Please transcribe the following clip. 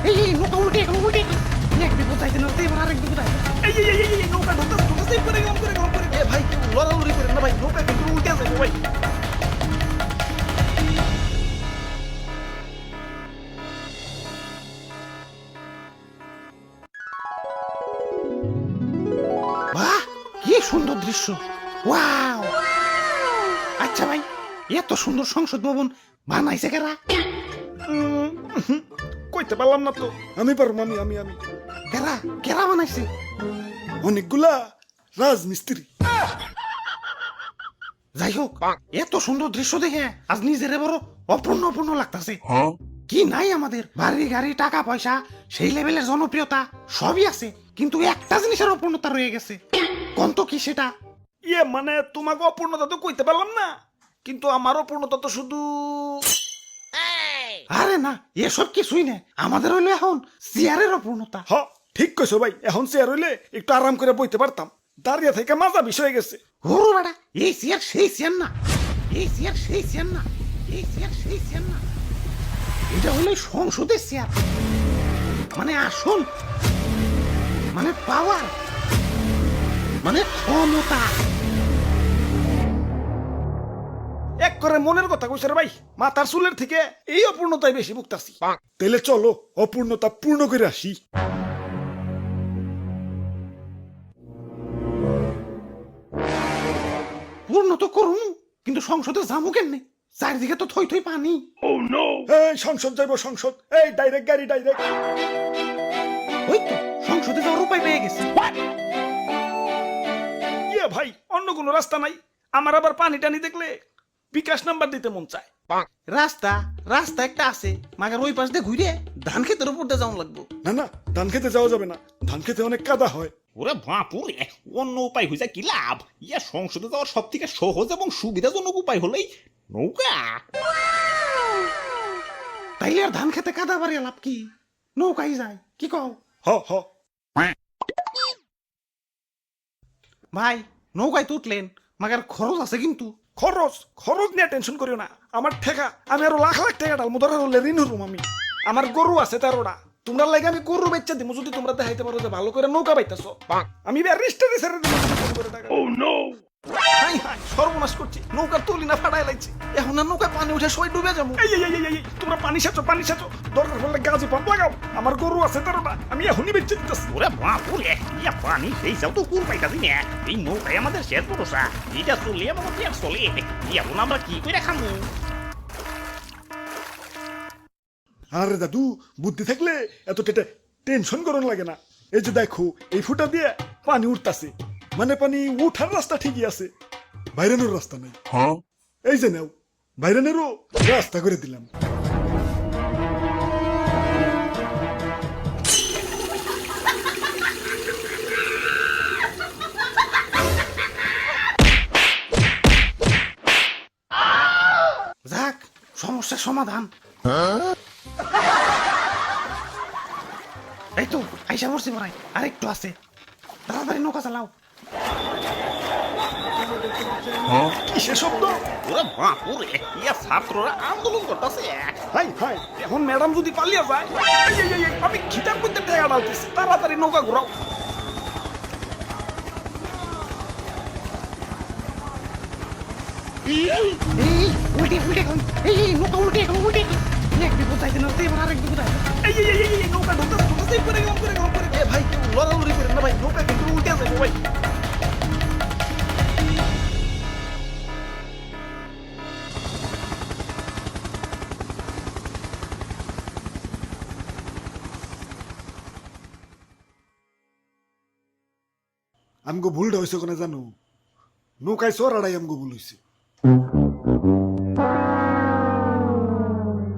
এই নৌকা উল্টে গেল এক বিপদ যাইতে না এবার আরেক বিপদ এই নৌকা ঢুকতে করে গেলাম এ ভাই কেউ লড়ালড়ি করেন না ভাই নৌকা কিন্তু উল্টে যাবে ভাই বাহ কি সুন্দর দৃশ্য ওয়াও আচ্ছা ভাই এত সুন্দর সংসদ ভবন বানাইছে কারা কইতে পারলাম না তো আমি পারবো আমি কারা কারা বানাইছে অনেকগুলা রাজমিস্ত্রি। যাই হোক এত সুন্দর দৃশ্য দেখে আজ নিজের বড় অপূর্ণ লাগতাছে কি নাই আমাদের বাড়ি গাড়ি টাকা পয়সা সেই লেভেলের জনপ্রিয়তা সবই আছে কিন্তু একটা জিনিসের অপূর্ণতা রয়ে গেছে কোন তো কি সেটা ইয়ে মানে তোমাকে অপূর্ণতা তো কইতে পারলাম না কিন্তু আমার অপূর্ণতা তো শুধু আরে না এসব কিছুই না আমাদের হইলো এখন চেয়ারের অপূর্ণতা হ ঠিক কইছো ভাই এখন চেয়ার হইলে একটু আরাম করে বইতে পারতাম দাঁড়িয়ে থেকে মাজা বিষয় গেছে ওরে বেটা এই চেয়ার সেই চেয়ার না এই চেয়ার সেই চেয়ার না এই চেয়ার সেই চেয়ার না এটা হলো সংসদের চেয়ার মানে আসল মানে পাওয়ার মানে ক্ষমতা এক করে মনের কথা কইছে রে ভাই মাথার চুলের থেকে এই অপূর্ণতাই বেশি ভুগতাছি তাইলে চলো অপূর্ণতা পূর্ণ করে আসি পূর্ণ তো করুন কিন্তু সংসদে যাবো কেমনে চারিদিকে তো থই থই পানি এই সংসদ যাইব সংসদ এই ডাইরেক্ট গাড়ি ডাইরেক্ট ওই তো সংসদে যাওয়ার উপায় পেয়ে গেছি ইয়ে ভাই অন্য কোনো রাস্তা নাই আমার আবার পানি টানি দেখলে বিকাশ নাম্বার দিতে মন চায় রাস্তা একটা আছে মাগার ওই পাশ দিয়ে ঘুরে ধান ক্ষেতের উপর দিয়ে যাওয়া লাগবো না ধান খেতে যাওয়া যাবে না ধান খেতে অনেক কাদা হয় ওরে বাপুরে অন্য উপায় হয়ে যায় কি লাভ ইয়া সংসদে যাওয়ার সব থেকে সহজ এবং সুবিধাজনক উপায় হলেই নৌকা তাইলে আর ধান খেতে কাদা বাড়িয়া লাভ কি নৌকাই যায় কি কও হ ভাই নৌকায় তো উঠলেন মাগার খরচ আছে কিন্তু খরচ নিয়ে টেনশন করিও না আমার ঠেকা আমি আরো লাখ টাকা ডালমু ধরে হলে ঋণ হরুম আমি আমার গরু আছে 13টা তোমরা লাগে আমি গরু বেচা দিমু যদি তোমরা দেখাইতে পারো যে ভালো করে নৌকা পাইতাছো আমি রেজিস্টারে ছেড়ে দিমু করে টাকা ও নো হাই সর্বনাশ করছি নৌকা তুলি না ফাড়াই লাগছে এখন আর নৌকায় পানি উঠে সবাই ডুবে যাবো এই তোমরা পানি সাচো দরকার পড়লে গাজি পাম্প লাগাও আমার গরু আছে 13টা আমি এখনই বেচে দিতেছি ওরে বাপুরে ইয়া পানি সেই যাও তো কুল পাইতাছি না এই নৌকায় আমাদের শেষ ভরসা এটা চলে আমাদের পেট চলে এখন আমরা কি করে খামু আরে দাদু বুদ্ধি থাকলে এত টেনশন করন লাগে না এই যে দেখো এই ফুটা দিয়ে পানি উঠতাছে মানে পানি উঠার রাস্তা ঠিকই আছে বাইরেনোর রাস্তা নাই এই যে নাও বাইরেনেরও রাস্তা করে দিলাম যাক সমস্যার সমাধান এই তো আইসা পড়ছি পড়াই আরেকটু আছে তাড়াতাড়ি নৌকা চালাও কিসের শব্দ ওরে বাপুরে ইয়া ছাত্ররা আন্দোলন করতেছে হাই এখন ম্যাডাম যদি পালিয়ে যায় এই, আমি খিদার মধ্যে টাকা ডালতেছি তাড়াতাড়ি নৌকা ঘোরাও এই উল্টে এই নৌকা উল্টে এক বিপদ যাইতে না এবার আরেক বিপদ এই নৌকা ঢুকতে করে গেলাম এ ভাই কেউ লড়ালড়ি করেন না ভাই নৌকা কিন্তু উল্টে যাবে ভাই আমগো ভুলটা হয়েছে কোনে জানো নৌকায় চড়াটাই আমগো ভুল হয়েছে